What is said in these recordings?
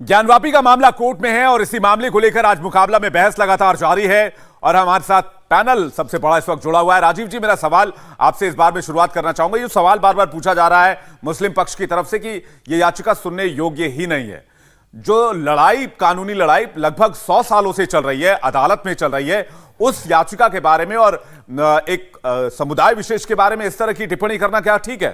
ज्ञानवापी का मामला कोर्ट में है और इसी मामले को लेकर आज मुकाबला में बहस लगातार जारी है और हमारे साथ पैनल सबसे बड़ा इस वक्त जुड़ा हुआ है। राजीव जी, मेरा सवाल आपसे इस बार में शुरुआत करना चाहूंगा। ये सवाल बार बार पूछा जा रहा है मुस्लिम पक्ष की तरफ से कि यह याचिका सुनने योग्य ही नहीं है। जो लड़ाई, कानूनी लड़ाई लगभग 100 सालों से चल रही है, अदालत में चल रही है, उस याचिका के बारे में और एक समुदाय विशेष के बारे में इस तरह की टिप्पणी करना क्या ठीक है?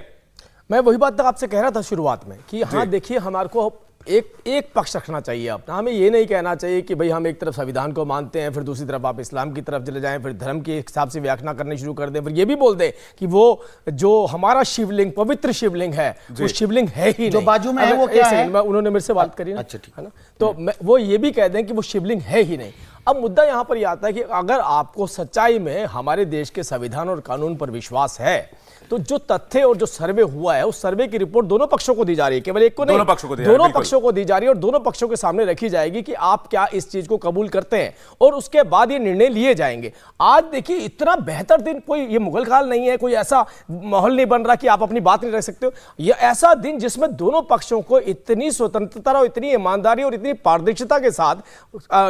मैं वही बात तक आपसे कह रहा था शुरुआत में कि हाँ देखिए, हमारे को एक पक्ष रखना चाहिए अपना। हमें ये नहीं कहना चाहिए कि भाई हम एक तरफ संविधान को मानते हैं, फिर दूसरी तरफ आप इस्लाम की तरफ चले जाएं, फिर धर्म के हिसाब से व्याख्या करनी शुरू कर दें, फिर ये भी बोल दें कि वो जो हमारा शिवलिंग, पवित्र शिवलिंग है, वो शिवलिंग है ही जो नहीं। बाजू में है वो क्या है? उन्होंने मेरे से बात करी ना, अच्छा ठीक है ना, तो वो ये भी कह दें कि वो शिवलिंग है ही नहीं। अब मुद्दा यहां पर यह आता है कि अगर आपको सच्चाई में हमारे देश के संविधान और कानून पर विश्वास है तो जो तथ्य और जो सर्वे हुआ है उस सर्वे की रिपोर्ट दोनों पक्षों को दी जा रही है, केवल एक को नहीं, दोनों पक्षों को दी जा रही है और दोनों पक्षों के सामने रखी जाएगी कि आप क्या इस चीज को कबूल करते हैं और उसके बाद ये निर्णय लिए जाएंगे। आज देखिए, इतना बेहतर दिन, कोई ये मुगल काल नहीं है, कोई ऐसा माहौल नहीं बन रहा कि आप अपनी बात नहीं रख सकते हो। यह ऐसा दिन जिसमें दोनों पक्षों को इतनी स्वतंत्रता और इतनी ईमानदारी और इतनी पारदर्शिता के साथ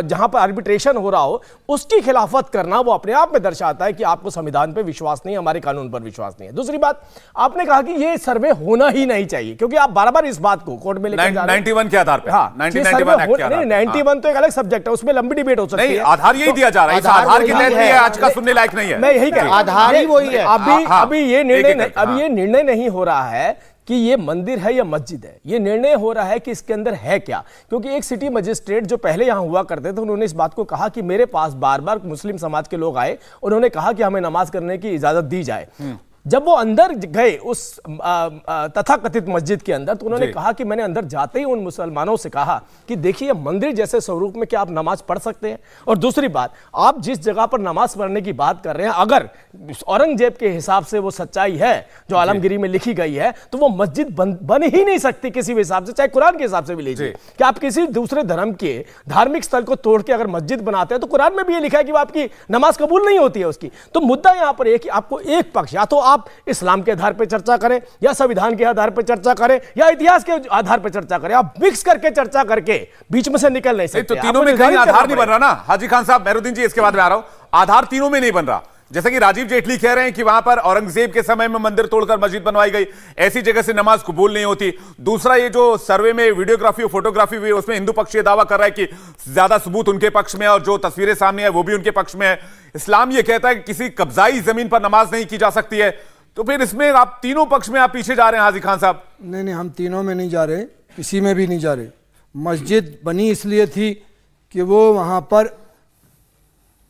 जहां पर आर्बिट्रेशन हो रहा हो, उसकी खिलाफत करना वो अपने आप में दर्शाता है कि आपको संविधान पर विश्वास नहीं, हमारे कानून पर विश्वास नहीं है। दूसरी बात, आपने कहा कि ये सर्वे होना ही नहीं चाहिए, क्योंकि आप बार-बार इस बात को कोर्ट में लेकर जा रहे हैं 91 के आधार पे। हाँ, 91 तो एक अलग सब्जेक्ट है, उसमें लंबी डिबेट हो सकती है। आधार यही दिया जा रहा है, आधार के तहत ये आज का सुनने लायक नहीं है। मैं यही कह रहा हूं, आधार ही वही है। अभी ये निर्णय नहीं हो रहा है कि ये मंदिर है या मस्जिद है, ये निर्णय हो रहा है कि इसके अंदर है क्या। क्योंकि एक सिटी मजिस्ट्रेट जो पहले यहां हुआ करते थे, उन्होंने इस बात को कहा कि मेरे पास बार बार मुस्लिम समाज के लोग आए, उन्होंने कहा कि हमें नमाज करने की इजाजत दी जाए। जब वो अंदर गए उस तथाकथित मस्जिद के अंदर, तो उन्होंने कहा कि मैंने अंदर जाते ही उन मुसलमानों से कहा कि देखिए, मंदिर जैसे स्वरूप में क्या आप नमाज पढ़ सकते हैं? और दूसरी बात, आप जिस जगह पर नमाज पढ़ने की बात कर रहे हैं, अगर औरंगजेब के हिसाब से वो सच्चाई है जो आलमगिरी में लिखी गई है, तो वो मस्जिद बन ही नहीं सकती किसी भी हिसाब से, चाहे कुरान के हिसाब से भी लीजिए कि आप किसी दूसरे धर्म के धार्मिक स्थल को तोड़ के अगर मस्जिद बनाते हैं, तो कुरान में भी ये लिखा है कि वो आपकी नमाज कबूल नहीं होती है उसकी। तो मुद्दा यहां पर है कि आपको एक पक्ष, या तो आप इस्लाम के आधार पर चर्चा करें, या संविधान के आधार पर चर्चा करें, या इतिहास के आधार पर चर्चा करें। आप मिक्स करके चर्चा करके बीच में से निकल नहीं सकते। तो तीनों में कहीं आधार नहीं बन रहा ना हाजी खान साहब। मेहरुद्दीन जी, इसके बाद में आ रहा हूं, आधार तीनों में नहीं बन रहा। जैसे कि राजीव जेटली कह रहे हैं कि वहां पर औरंगजेब के समय में मंदिर तोड़कर मस्जिद बनवाई गई, ऐसी जगह से नमाज कबूल नहीं होती। दूसरा, ये जो सर्वे में वीडियोग्राफी और फोटोग्राफी हुई, उसमें हिंदू पक्ष ये दावा कर रहा है कि ज्यादा सबूत उनके पक्ष में और जो तस्वीरें सामने है वो भी उनके पक्ष में है। इस्लाम ये कहता है कि किसी कब्जाई जमीन पर नमाज नहीं की जा सकती है। तो फिर इसमें आप तीनों पक्ष में आप पीछे जा रहे हैं हाजी खान साहब। नहीं, हम तीनों में नहीं जा रहे, किसी में भी नहीं जा रहे। मस्जिद बनी इसलिए थी कि वो वहाँ पर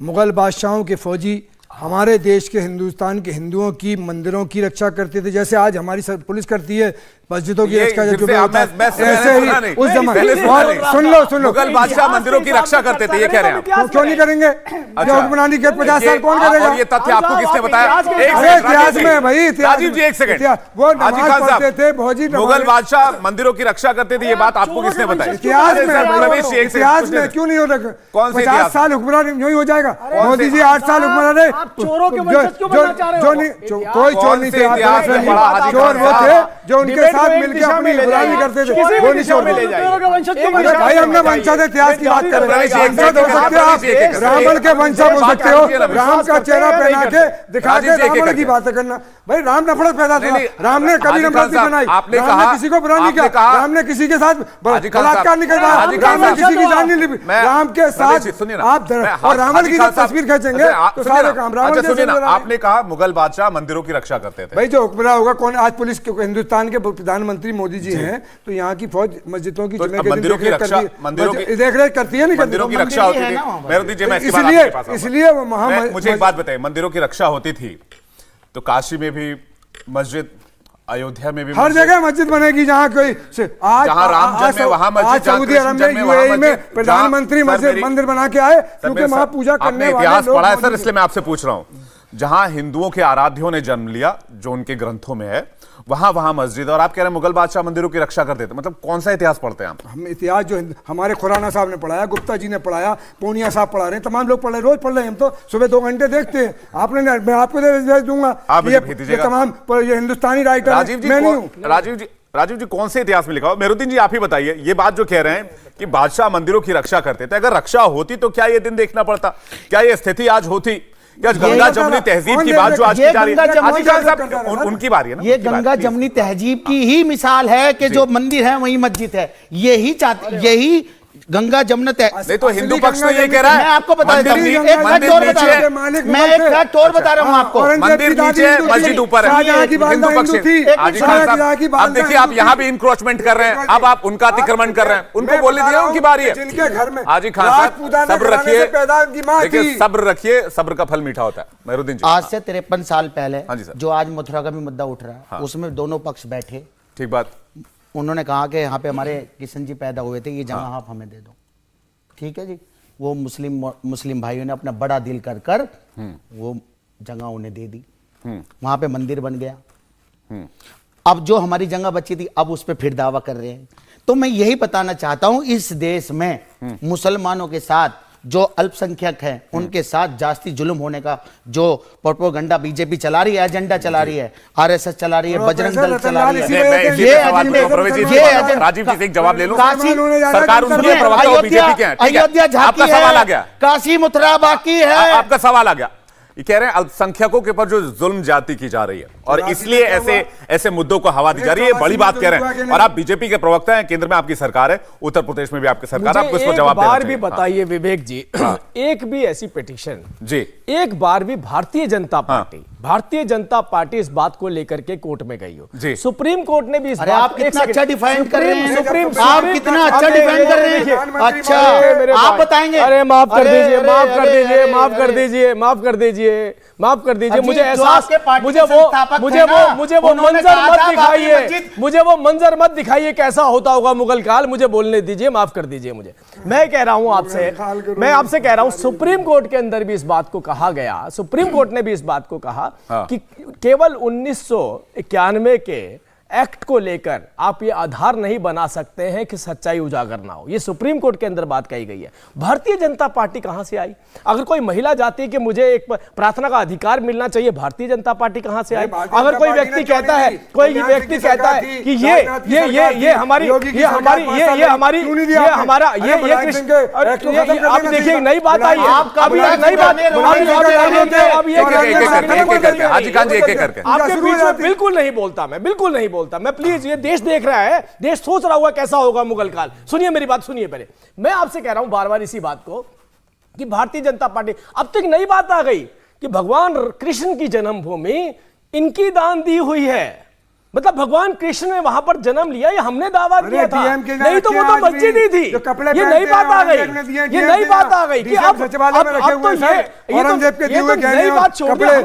मुग़ल बादशाहों के फौजी हमारे देश के, हिंदुस्तान के हिंदुओं की मंदिरों की रक्षा करते थे, जैसे आज हमारी पुलिस करती है मस्जिदों की रक्षा। ऐसे ही उस जमाने, सुन लो, मुगल बादशाह मंदिरों की रक्षा करते थे, ये कह रहे हैं आप? क्यों नहीं करेंगे? हुक्मरानी के 50 साल कौन करेगा? ये तथ्य आपको किसने बताया? इतिहास में भाई, राजीव जी एक सेकंड, वो नमाज पढ़ते थे, फौजी मुगल बादशाह मंदिरों की रक्षा करते थे, ये बात आपको किसने बताई? इतिहास में क्यों नहीं हो रहा? कौन से 50 साल हुक्मरान यूं ही हो जाएगा? मोदी जी 8 साल हुक्मरान रहे, चोरों के वंशज क्यों बनना चाह रहे हो? कोई चोर नहीं थे, चोर वो थे जो उनके साथ मिलकर अपनी गुलामी करते थे, वो नहीं चोर। भाई, हमने वंशज इतिहास की बात कर रहे हैं, वंशज हो सकते हो आप, रावण के वंशज हो सकते हो, राम का चेहरा पहना के दिखा के रावण की बातें करना। भाई, राम नफरत पैदा था, राम ने कभी नफरत नहीं बनाई, राम ने किसी को बुरा नहीं किया, राम ने किसी के साथ बलात्कार नहीं करवाया, राम ने किसी की जान नहीं ली। राम के साथ आप और रावण की जब तस्वीर खींचेंगे तो सारे काम रावण जैसे। आपने कहा मुगल बादशाह मंदिरों की रक्षा करते थे। भाई, जो हुक्मरान होगा कौन? आज पुलिस के, हिंदुस्तान के प्रधानमंत्री मोदी जी हैं, तो यहाँ की फौज मस्जिदों की मंदिरों की रक्षा, देख-रेख करती है, नहीं मंदिरों की रक्षा होती थी। इसलिए मुझे एक बात बताइए, मंदिरों की रक्षा होती थी तो काशी में भी मस्जिद, अयोध्या में भी हर जगह मस्जिद बनेगी जहाँ कोई आज सऊदी अरब में, यूएई में प्रधानमंत्री मंदिर बना के आए, क्योंकि वहां पूजा करने वाले इतिहास पढ़ा है सर, इसलिए मैं आपसे पूछ रहा हूं। जहां हिंदुओं के आराध्यों ने जन्म लिया, जो उनके ग्रंथों में है, वहां मस्जिद, और आप कह रहे हैं मुगल बादशाह मंदिरों की रक्षा करते थे। मतलब कौन सा इतिहास पढ़ते हैं आप? हम इतिहास जो हमारे खुराना साहब ने पढ़ाया, गुप्ता जी ने पढ़ाया, पूनिया साहब पढ़ा रहे हैं, तमाम लोग पढ़ रहे हैं, रोज पढ़ रहे हैं। हम तो सुबह 2 घंटे देखते हैं। आपने, मैं आपको भेज दूंगा, ये तमाम ये हिंदुस्तानी राइटर, मैं नहीं हूं। राजीव जी राजीव जी कौन से इतिहास में लिखा हो? मेहरुद्दीन जी आप ही बताइए, ये बात जो कह रहे हैं कि बादशाह मंदिरों की रक्षा करते थे, अगर रक्षा होती तो क्या ये दिन देखना पड़ता? क्या ये स्थिति आज होती? क्या गंगा जमुनी तहजीब की बात जो आज की जा रही है, उनकी बारी है ना? ये गंगा जमुनी तहजीब की ही मिसाल है कि जो मंदिर है वही मस्जिद है। यही गंगा जमुना नहीं तो हिंदू पक्ष तो ये कह रहा है। मैं आपको बता देता हूं, एक फैक्ट और बता रहा हूं, मैं एक फैक्ट और बता रहा हूं आपको। मंदिर नीचे मस्जिद ऊपर है, हिंदू पक्ष हाजी खान साहब, अब देखिए आप यहाँ भी इंक्रोचमेंट कर रहे हैं, अब आप उनका अतिक्रमण कर रहे हैं, उनको बोलने दिया, उनकी बारी है। जिनके घर में हाजी खान साहब सब्र रखिए, देखिए सब्र रखिए, सब्र का फल मीठा होता है। मेहरुद्दीन जी आज से 53 साल पहले हाँ जी सर। जो आज मथुरा का भी मुद्दा उठ रहा है, उसमें दोनों पक्ष बैठे, ठीक बात। उन्होंने कहा कि यहाँ पे हमारे किशन जी पैदा हुए थे, ये जगह आप हमें दे दो, ठीक है जी। वो मुस्लिम भाइयों ने अपना बड़ा दिल कर वो जगह उन्हें दे दी, वहां पे मंदिर बन गया। अब जो हमारी जगह बची थी, अब उस पे फिर दावा कर रहे हैं। तो मैं यही बताना चाहता हूं, इस देश में मुसलमानों के साथ जो अल्पसंख्यक हैं उनके साथ जास्ती जुल्म होने का जो प्रोपेगेंडा बीजेपी चला रही है, एजेंडा चला रही है, आरएसएस चला रही है, बजरंग दल चला रही है, ये राजीव जी से एक जवाब ले लूं। सरकार उनकी है, प्रवक्ता वो बीजेपी के हैं, ठीक है? अयोध्या आपका सवाल आ गया, काशी मथुरा बाकी है। आपका सवाल आ गया। ये कह रहे हैं अल्पसंख्यकों के ऊपर जो जुल्म ज्यादती की जा रही है और इसलिए ऐसे मुद्दों को हवा दी जा रही है, बड़ी बात कह रहे हैं। और आप बीजेपी के प्रवक्ता हैं, केंद्र में आपकी सरकार है, उत्तर प्रदेश में भी आपकी सरकार है, आपको इसको जवाब देना चाहिए। भी बताइए विवेक जी, एक भी ऐसी पिटीशन जी एक बार भी भारतीय जनता पार्टी इस बात को लेकर के कोर्ट में गई हो जी। सुप्रीम कोर्ट ने भी इस अरे बात आप कितना अच्छा डिफाइन कर रहे हैं, आप कितना अच्छा डिफाइन कर रहे हैं। अच्छा आप बताएंगे? अरे माफ कर दीजिए, माफ कर दीजिए, माफ कर दीजिए, माफ कर दीजिए, माफ कर दीजिए। मुझे एहसास, मुझे वो मंजर मत दिखाइए, मुझे वो मंजर मत दिखाइए कैसा होता होगा मुगल काल, मुझे बोलने दीजिए, माफ कर दीजिए मुझे। मैं कह रहा हूं आपसे, मैं आपसे कह रहा हूं, सुप्रीम कोर्ट के अंदर भी इस बात को कहा गया, सुप्रीम कोर्ट ने भी इस बात को कहा कि केवल 1991 के एक्ट को लेकर आप ये आधार नहीं बना सकते हैं कि सच्चाई उजागर ना हो। ये सुप्रीम कोर्ट के अंदर बात कही गई है। भारतीय जनता पार्टी कहां से आई? अगर कोई महिला चाहती है कि मुझे एक प्रार्थना का अधिकार मिलना चाहिए, भारतीय जनता पार्टी कहां से आई? अगर कोई व्यक्ति कहता है, कि ये हमारी अब देखिए नई बात आई है, अभी नई बात, हाजी खान जी एक एक करके आपके बीच में बिल्कुल नहीं बोलता, मैं बिल्कुल नहीं बोलता मैं, प्लीज। ये देश देख रहा है, देश सोच रहा हुआ कैसा होगा मुगल काल। सुनिए मेरी बात, सुनिए पहले। मैं आपसे कह रहा हूं बार बार इसी बात को कि भारतीय जनता पार्टी, अब तक नई बात आ गई कि भगवान कृष्ण की जन्मभूमि इनकी दान दी हुई है। मतलब भगवान कृष्ण ने वहां पर जन्म लिया, ये हमने दावा किया था, नहीं तो वो तो मस्जिद ही थी। ये नई बात आ गई, ये नई बात आ गई कि अब तो ये नई बात छोड़ दिया। ये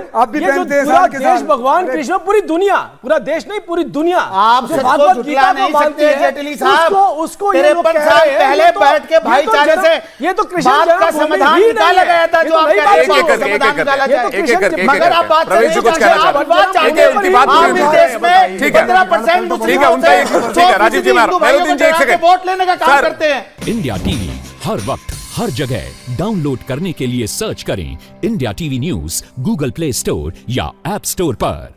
जो पूरा देश भगवान कृष्ण, पूरी दुनिया, पूरा देश नहीं पूरी दुनिया आप भागवत गीता को मानते हैं, जेटली साहब, उसको 53 साल पहले बैठ के भाईचारे से ये तो कृष्ण का समाधान निकाला गया था, जो आप कह रहे हैं। मगर आप बात कर रहे हैं 15% ठीक है, उनका ठीक है, राजीव जी मेहरुद्दीन जी एक सेकंड वोट लेने का काम करते हैं। इंडिया टीवी हर वक्त हर जगह डाउनलोड करने के लिए सर्च करें India TV news Google play store या ऐप स्टोर पर।